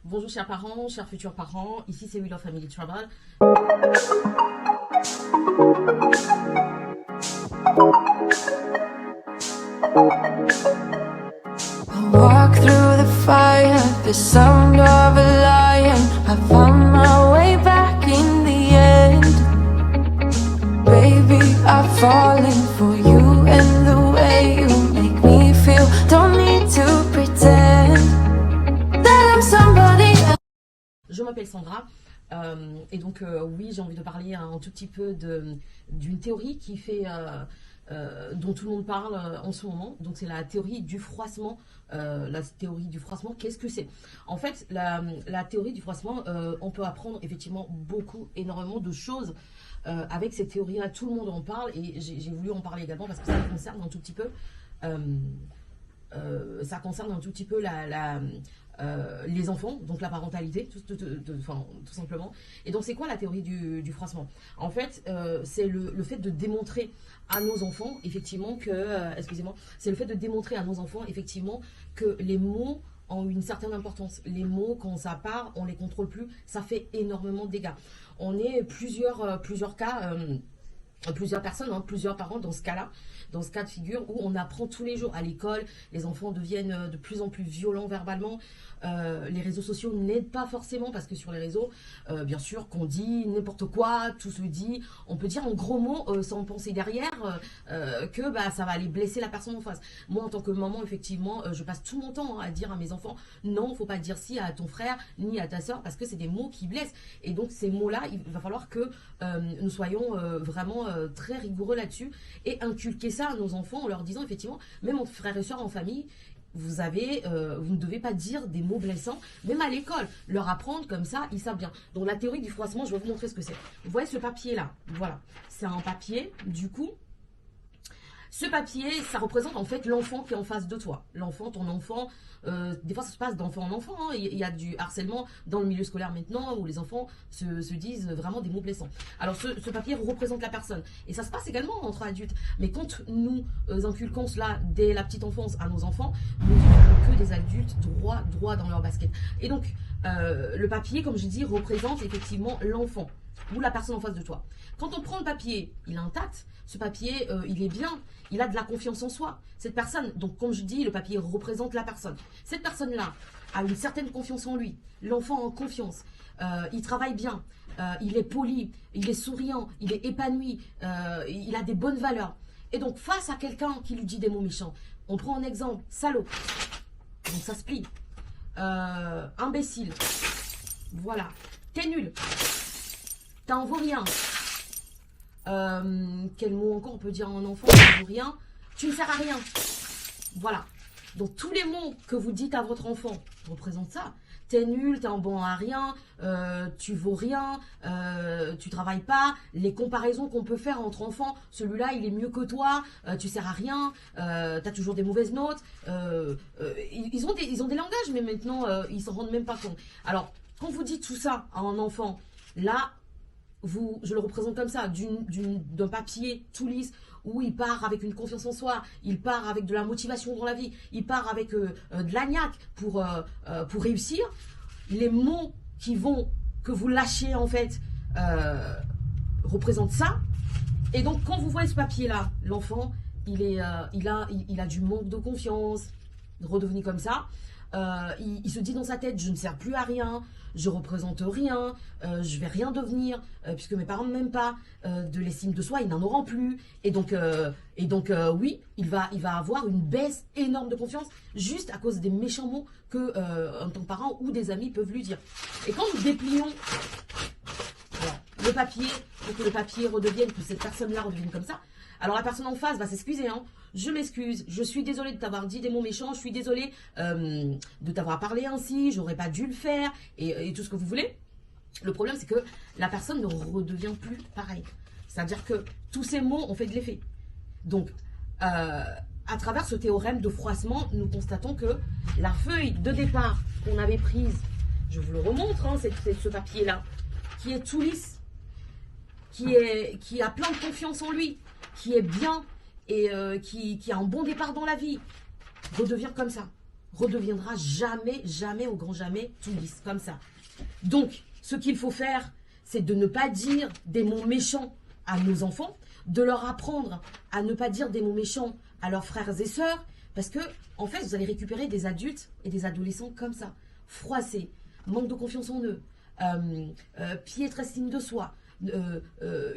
Bonjour chers parents, chers futurs parents, ici c'est We Love Family Travel. I walk through the fire, the sound of a lion. I found my way back in the end. Baby, I've fallen for you and the way you make me feel. Don't need to pretend that I'm somebody else. Je m'appelle Sandra et donc oui, j'ai envie de parler un tout petit peu d'une théorie qui fait dont tout le monde parle en ce moment. Donc c'est la théorie du froissement. La théorie du froissement, qu'est-ce que c'est? En fait, la théorie du froissement, on peut apprendre effectivement énormément de choses avec cette théorie-là. Tout le monde en parle et j'ai voulu en parler également parce que ça concerne un tout petit peu les enfants, donc la parentalité, tout simplement. Et donc, c'est quoi la théorie du froissement? En fait, c'est le fait de démontrer à nos enfants, effectivement, c'est le fait de démontrer à nos enfants, effectivement, que les mots ont une certaine importance. Les mots, quand ça part, on les contrôle plus, ça fait énormément de dégâts. On est plusieurs cas... plusieurs personnes, plusieurs parents dans ce cas-là, dans ce cas de figure où on apprend tous les jours à l'école, les enfants deviennent de plus en plus violents verbalement, les réseaux sociaux n'aident pas forcément parce que sur les réseaux, bien sûr qu'on dit n'importe quoi, tout se dit, on peut dire en gros mots sans penser derrière que ça va aller blesser la personne en face. Moi en tant que maman, effectivement, je passe tout mon temps à dire à mes enfants, non, faut pas dire si à ton frère ni à ta soeur parce que c'est des mots qui blessent. Et donc ces mots-là, il va falloir que nous soyons vraiment très rigoureux là-dessus et inculquer ça à nos enfants en leur disant effectivement, même entre frères et sœurs en famille, vous ne devez pas dire des mots blessants, même à l'école, leur apprendre comme ça, ils savent bien. Donc la théorie du froissement, je vais vous montrer ce que c'est. Vous voyez ce papier là, voilà, c'est un papier, du coup, ce papier, ça représente en fait l'enfant qui est en face de toi. L'enfant, ton enfant, des fois ça se passe d'enfant en enfant. Il y a du harcèlement dans le milieu scolaire maintenant où les enfants se disent vraiment des mots blessants. Alors ce papier représente la personne. Et ça se passe également entre adultes. Mais quand nous inculquons cela dès la petite enfance à nos enfants, nous ne sommes que des adultes droit dans leur basket. Et donc le papier, comme je dis, représente effectivement l'enfant ou la personne en face de toi. Quand on prend le papier, il est intact, ce papier, il est bien, il a de la confiance en soi. Cette personne, donc comme je dis, le papier représente la personne. Cette personne-là a une certaine confiance en lui, l'enfant en confiance, il travaille bien, il est poli, il est souriant, il est épanoui, il a des bonnes valeurs. Et donc face à quelqu'un qui lui dit des mots méchants, on prend un exemple, salaud, donc ça se plie, imbécile, voilà, t'es nul. T'en vaux rien. Quel mot encore on peut dire à un enfant? T'en vaux rien. Tu ne sers à rien. Voilà. Donc tous les mots que vous dites à votre enfant représentent ça. T'es nul, t'es en bon à rien, tu vaux rien, tu travailles pas. Les comparaisons qu'on peut faire entre enfants, celui-là il est mieux que toi, tu sers à rien, t'as toujours des mauvaises notes. Ils ont des langages, mais maintenant ils s'en rendent même pas compte. Alors quand vous dites tout ça à un enfant, là je le représente comme ça, d'un papier tout lisse, où il part avec une confiance en soi, il part avec de la motivation dans la vie, il part avec de la niaque pour réussir. Les mots que vous lâchez en fait, représentent ça. Et donc quand vous voyez ce papier-là, l'enfant, il a du manque de confiance, redevenu comme ça. Il se dit dans sa tête, je ne sers plus à rien, je représente rien, je vais rien devenir, puisque mes parents ne m'aiment pas, de l'estime de soi, ils n'en auront plus. Et donc oui, il va avoir une baisse énorme de confiance juste à cause des méchants mots que un tant parent ou des amis peuvent lui dire. Et quand nous déplions le papier, pour que le papier redevienne, que cette personne-là redevienne comme ça, alors la personne en face va s'excuser, je m'excuse, je suis désolée de t'avoir dit des mots méchants, je suis désolée de t'avoir parlé ainsi, j'aurais pas dû le faire, et tout ce que vous voulez. Le problème, c'est que la personne ne redevient plus pareille. C'est-à-dire que tous ces mots ont fait de l'effet. Donc, à travers ce théorème de froissement, nous constatons que la feuille de départ qu'on avait prise, je vous le remontre, c'est ce papier-là, qui est tout lisse, qui a plein de confiance en lui, qui est bien et qui a un bon départ dans la vie, redevient comme ça. redeviendra jamais, jamais, au grand jamais, tout lisse, comme ça. Donc, ce qu'il faut faire, c'est de ne pas dire des mots méchants à nos enfants, de leur apprendre à ne pas dire des mots méchants à leurs frères et sœurs, parce que, en fait, vous allez récupérer des adultes et des adolescents comme ça, froissés, manque de confiance en eux, piètre estime de soi,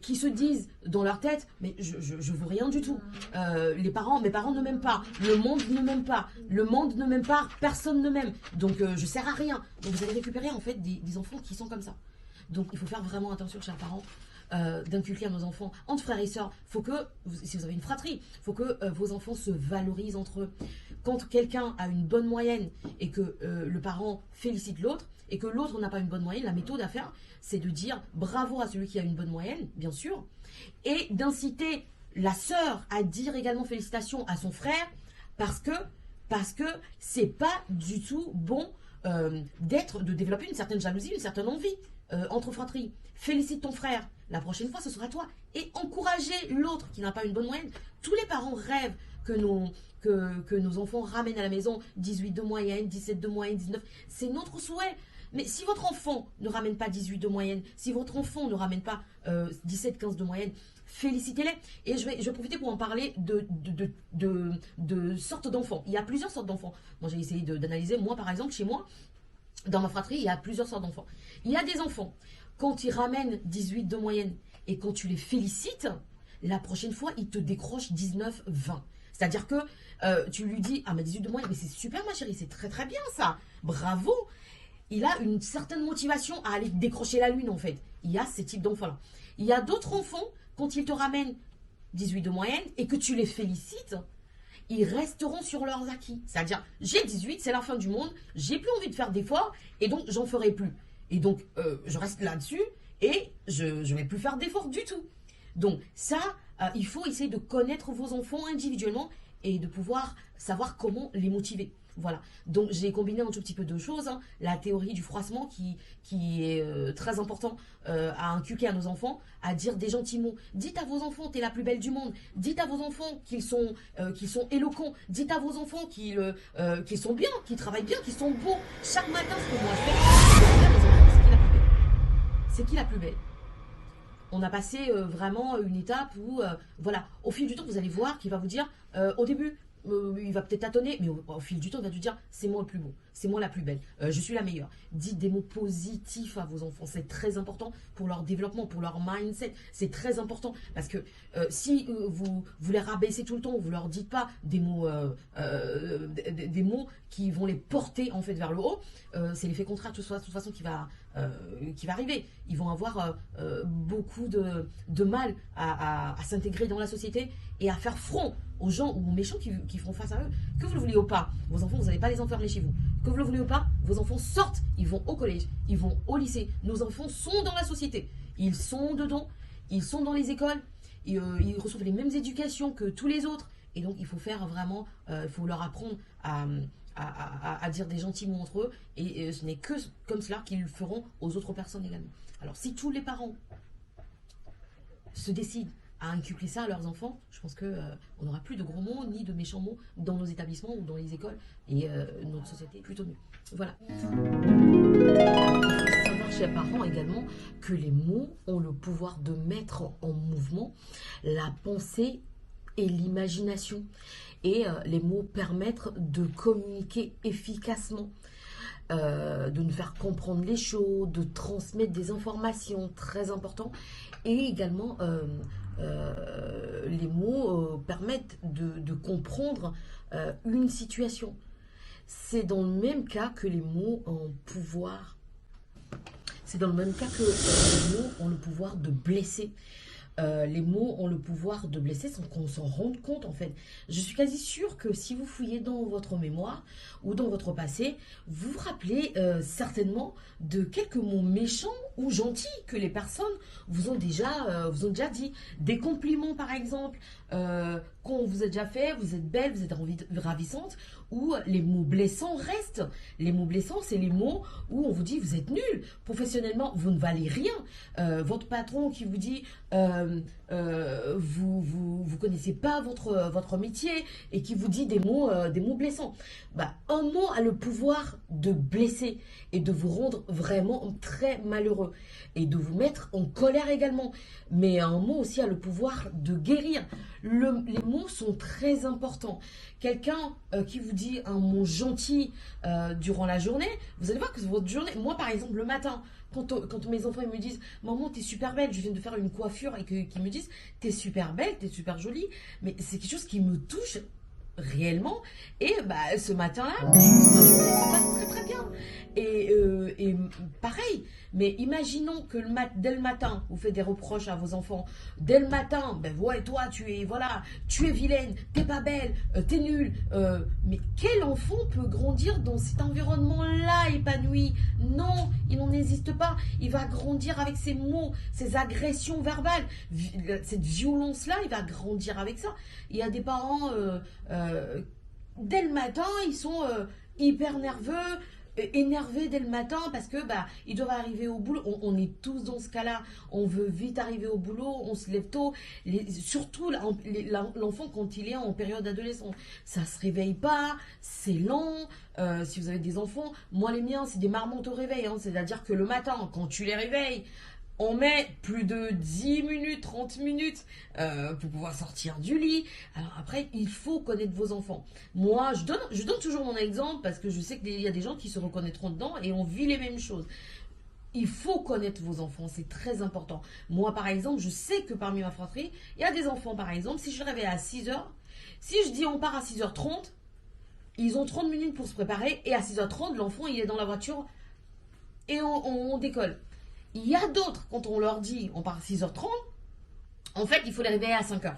qui se disent dans leur tête, mais je vaux rien du tout. Mes parents ne m'aiment pas, le monde ne m'aime pas, personne ne m'aime, donc je sers à rien. Donc vous allez récupérer en fait des enfants qui sont comme ça. Donc il faut faire vraiment attention, chers parents, d'inculquer à nos enfants, entre frères et sœurs, faut que, si vous avez une fratrie, faut que vos enfants se valorisent entre eux. Quand quelqu'un a une bonne moyenne et que le parent félicite l'autre, et que l'autre n'a pas une bonne moyenne, la méthode à faire, c'est de dire bravo à celui qui a une bonne moyenne, bien sûr, et d'inciter la sœur à dire également félicitations à son frère, parce que c'est pas du tout bon de développer une certaine jalousie, une certaine envie entre fratries. Félicite ton frère, la prochaine fois ce sera toi, et encourager l'autre qui n'a pas une bonne moyenne. Tous les parents rêvent que nos enfants ramènent à la maison 18 de moyenne, 17 de moyenne, 19, c'est notre souhait. Mais si votre enfant ne ramène pas 18 de moyenne, si votre enfant ne ramène pas 17, 15 de moyenne, félicitez-les. Et je vais profiter pour en parler de sortes d'enfants. Il y a plusieurs sortes d'enfants. Moi, j'ai essayé d'analyser. Moi, par exemple, chez moi, dans ma fratrie, il y a plusieurs sortes d'enfants. Il y a des enfants, quand ils ramènent 18 de moyenne et quand tu les félicites, la prochaine fois, ils te décrochent 19, 20. C'est-à-dire que tu lui dis, ah mais 18 de moyenne, mais c'est super ma chérie, c'est très très bien ça, bravo. Il a une certaine motivation à aller décrocher la lune en fait. Il y a ces types d'enfants-là. Il y a d'autres enfants, quand ils te ramènent 18 de moyenne et que tu les félicites, ils resteront sur leurs acquis. C'est-à-dire, j'ai 18, c'est la fin du monde, j'ai plus envie de faire d'efforts et donc j'en ferai plus. Et donc, je reste là-dessus et je ne vais plus faire d'efforts du tout. Donc ça, il faut essayer de connaître vos enfants individuellement et de pouvoir savoir comment les motiver. Voilà, donc j'ai combiné un tout petit peu de choses, hein. La théorie du froissement qui est très important à inculquer à nos enfants, à dire des gentils mots. Dites à vos enfants, t'es la plus belle du monde. Dites à vos enfants qu'ils sont éloquents. Dites à vos enfants qu'ils sont bien, qu'ils travaillent bien, qu'ils sont beaux. Chaque matin, ce que moi je fais, c'est qui la plus belle. On a passé vraiment une étape où, voilà, au fil du temps, vous allez voir qu'il va vous dire, au début, il va peut-être tâtonner, mais au fil du temps, il va te dire, c'est moi le plus beau, c'est moi la plus belle, je suis la meilleure. Dites des mots positifs à vos enfants, c'est très important pour leur développement, pour leur mindset, c'est très important, parce que si vous les rabaissez tout le temps, vous leur dites pas des mots qui vont les porter en fait vers le haut, c'est l'effet contraire de toute façon qui va arriver. Ils vont avoir beaucoup de mal à s'intégrer dans la société et à faire front aux gens ou aux méchants qui font face à eux. Que vous le vouliez ou pas, vos enfants, vous n'allez pas les enfermer chez vous. Que vous le vouliez ou pas, vos enfants sortent, ils vont au collège, ils vont au lycée. Nos enfants sont dans la société, ils sont dedans, ils sont dans les écoles, ils reçoivent les mêmes éducations que tous les autres. Et donc il faut faire vraiment, il faut leur apprendre à dire des gentils mots entre eux, et ce n'est que comme cela qu'ils le feront aux autres personnes également. Alors si tous les parents se décident à inculquer ça à leurs enfants, je pense qu'on n'aura plus de gros mots ni de méchants mots dans nos établissements ou dans les écoles, et notre société est plutôt mieux. Voilà. Il faut savoir, chers parents, également, que les mots ont le pouvoir de mettre en mouvement la pensée et l'imagination. Et les mots permettent de communiquer efficacement, de nous faire comprendre les choses, de transmettre des informations, très important. Et également, les mots permettent de comprendre une situation. C'est dans le même cas que les mots ont pouvoir. C'est dans le même cas que les mots ont le pouvoir de blesser. Les mots ont le pouvoir de blesser sans qu'on s'en rende compte en fait. Je suis quasi sûre que si vous fouillez dans votre mémoire ou dans votre passé, vous vous rappelez certainement de quelques mots méchants ou gentils que les personnes vous ont déjà dit. Des compliments par exemple, qu'on vous a déjà fait, vous êtes belle, vous êtes ravissante, ou les mots blessants restent. Les mots blessants, c'est les mots où on vous dit vous êtes nul. Professionnellement, vous ne valez rien. Votre patron qui vous dit vous connaissez pas votre métier et qui vous dit des mots blessants. Bah, un mot a le pouvoir de blesser et de vous rendre vraiment très malheureux et de vous mettre en colère également. Mais un mot aussi a le pouvoir de guérir. Les mots sont très importants. Quelqu'un qui vous dit un mot gentil durant la journée, vous allez voir que votre journée, moi par exemple le matin, quand mes enfants ils me disent maman t'es super belle, je viens de faire une coiffure et qu'ils me disent t'es super belle, t'es super jolie, mais c'est quelque chose qui me touche réellement. Et bah, ce matin-là, ça se passe très très bien. Et pareil, mais imaginons que dès le matin, vous faites des reproches à vos enfants. Dès le matin, ben ouais, toi, tu es vilaine, t'es pas belle, t'es nulle. Mais quel enfant peut grandir dans cet environnement-là épanoui? Non, il n'en existe pas. Il va grandir avec ces mots, ces agressions verbales, cette violence-là, il va grandir avec ça. Il y a des parents, dès le matin, ils sont hyper nerveux, énervés dès le matin parce que bah ils doivent arriver au boulot. On est tous dans ce cas-là. On veut vite arriver au boulot, on se lève tôt. Surtout l'enfant quand il est en période d'adolescence, ça se réveille pas, c'est lent. Si vous avez des enfants, moi les miens c'est des marmottes au réveil, hein. C'est-à-dire que le matin quand tu les réveilles, on met plus de 10 minutes, 30 minutes pour pouvoir sortir du lit. Alors après, il faut connaître vos enfants. Moi, je donne toujours mon exemple parce que je sais qu'il y a des gens qui se reconnaîtront dedans et on vit les mêmes choses. Il faut connaître vos enfants, c'est très important. Moi, par exemple, je sais que parmi ma fratrie, il y a des enfants, par exemple, si je les réveille à 6h, si je dis on part à 6h30, ils ont 30 minutes pour se préparer et à 6h30, l'enfant, il est dans la voiture et on décolle. Il y a d'autres, quand on leur dit on part à 6h30, en fait, il faut les réveiller à 5h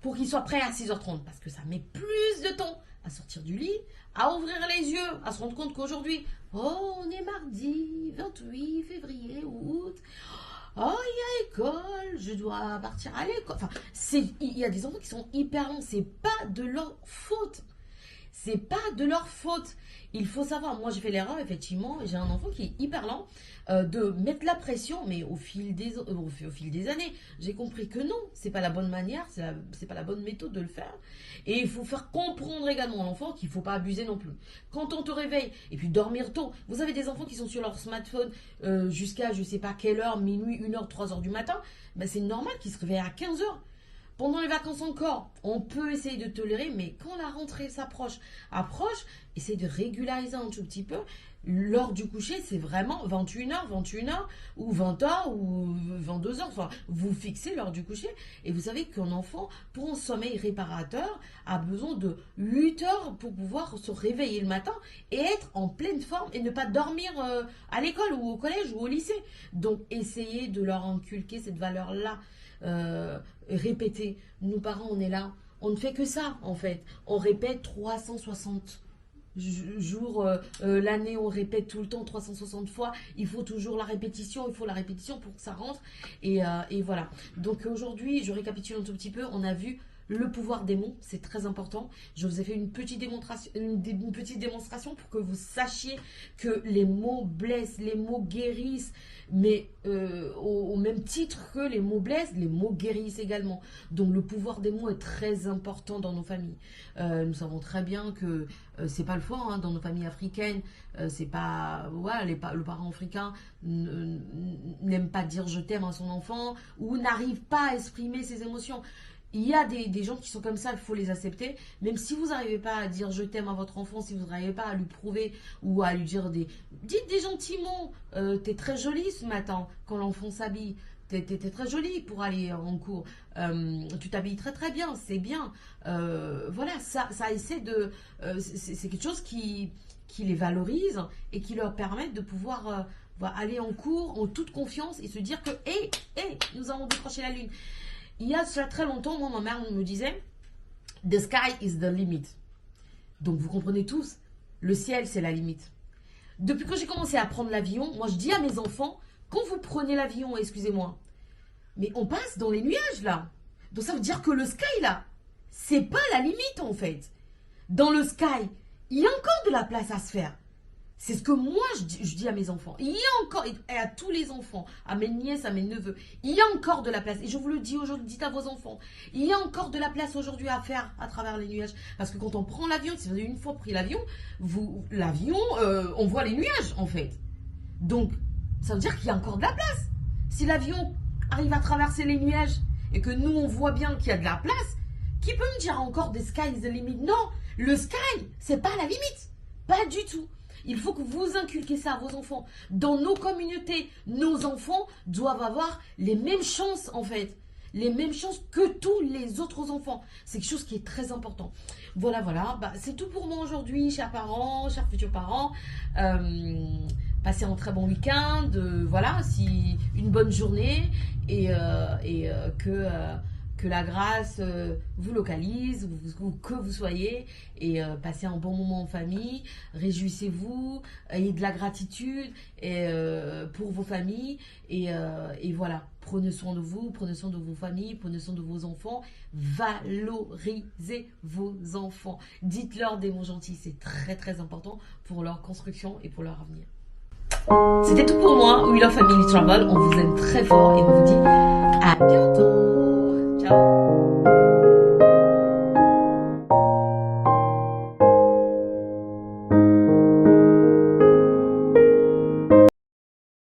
pour qu'ils soient prêts à 6h30 parce que ça met plus de temps à sortir du lit, à ouvrir les yeux, à se rendre compte qu'aujourd'hui, oh, on est mardi 28 février ou août, oh, il y a école, je dois partir à l'école. Enfin, il y a des enfants qui sont hyper lents, c'est pas de leur faute. C'est pas de leur faute. Il faut savoir, moi j'ai fait l'erreur, effectivement, j'ai un enfant qui est hyper lent, de mettre la pression, mais au fil des années, j'ai compris que non, c'est pas la bonne manière, c'est pas la bonne méthode de le faire. Et il faut faire comprendre également à l'enfant qu'il faut pas abuser non plus. Quand on te réveille, et puis dormir tôt, vous avez des enfants qui sont sur leur smartphone jusqu'à je sais pas quelle heure, minuit, 1h, 3h du matin, ben c'est normal qu'ils se réveillent à 15h. Pendant les vacances encore, on peut essayer de tolérer, mais quand la rentrée s'approche, essayez de régulariser un tout petit peu. L'heure du coucher, c'est vraiment 21h ou 20h ou 22h. Enfin, vous fixez l'heure du coucher et vous savez qu'un enfant, pour un sommeil réparateur, a besoin de 8 heures pour pouvoir se réveiller le matin et être en pleine forme et ne pas dormir à l'école ou au collège ou au lycée. Donc, essayez de leur inculquer cette valeur-là. Répéter. Nous parents, on est là. On ne fait que ça, en fait. On répète 360 jours l'année, on répète tout le temps 360 fois. Il faut toujours la répétition, il faut la répétition pour que ça rentre. Et voilà. Donc aujourd'hui, je récapitule un tout petit peu. On a vu le pouvoir des mots, c'est très important. Je vous ai fait une petite démonstration pour que vous sachiez que les mots blessent, les mots guérissent, mais au même titre que les mots blessent, les mots guérissent également. Donc le pouvoir des mots est très important dans nos familles. Nous savons très bien que c'est pas le fort hein, dans nos familles africaines. C'est pas le parent africain n'aime pas dire je t'aime à son enfant ou n'arrive pas à exprimer ses émotions. Il y a des gens qui sont comme ça, il faut les accepter. Même si vous n'arrivez pas à dire je t'aime à votre enfant, si vous n'arrivez pas à lui prouver ou à lui dire dites des gentils mots. T'es très jolie ce matin quand l'enfant s'habille. T'es très jolie pour aller en cours. Tu t'habilles très très bien, c'est bien. Voilà, ça essaie de... c'est quelque chose qui les valorise et qui leur permet de pouvoir aller en cours en toute confiance et se dire que nous avons décroché la lune. Il y a cela très longtemps, moi, ma mère me disait « The sky is the limit ». Donc, vous comprenez tous, le ciel, c'est la limite. Depuis que j'ai commencé à prendre l'avion, moi, je dis à mes enfants, quand vous prenez l'avion, excusez-moi, mais on passe dans les nuages, là. Donc ça veut dire que le sky là, c'est pas la limite en fait. Dans le sky, il y a encore de la place à se faire. C'est ce que moi je dis à mes enfants. Il y a encore, et à tous les enfants, à mes nièces, à mes neveux, il y a encore de la place. Et je vous le dis aujourd'hui, dites à vos enfants, il y a encore de la place aujourd'hui à faire à travers les nuages. Parce que quand on prend l'avion, si vous avez une fois pris l'avion, on voit les nuages en fait. Donc, ça veut dire qu'il y a encore de la place. Si l'avion arrive à traverser les nuages et que nous, on voit bien qu'il y a de la place, qui peut me dire encore des sky is the limit? Non, le sky, c'est pas la limite. Pas du tout. Il faut que vous inculquiez ça à vos enfants. Dans nos communautés, nos enfants doivent avoir les mêmes chances en fait. Les mêmes chances que tous les autres enfants. C'est quelque chose qui est très important. Voilà. Bah, c'est tout pour moi aujourd'hui, chers parents, chers futurs parents. Passez un très bon week-end. Voilà, une bonne journée. Et que la grâce vous localise, que vous soyez, et passez un bon moment en famille, réjouissez-vous, ayez de la gratitude pour vos familles, et voilà, prenez soin de vous, prenez soin de vos familles, prenez soin de vos enfants, valorisez vos enfants, dites-leur des mots gentils, c'est très très important pour leur construction et pour leur avenir. C'était tout pour moi, We Love Family Travel, on vous aime très fort et on vous dit à bientôt. Ciao.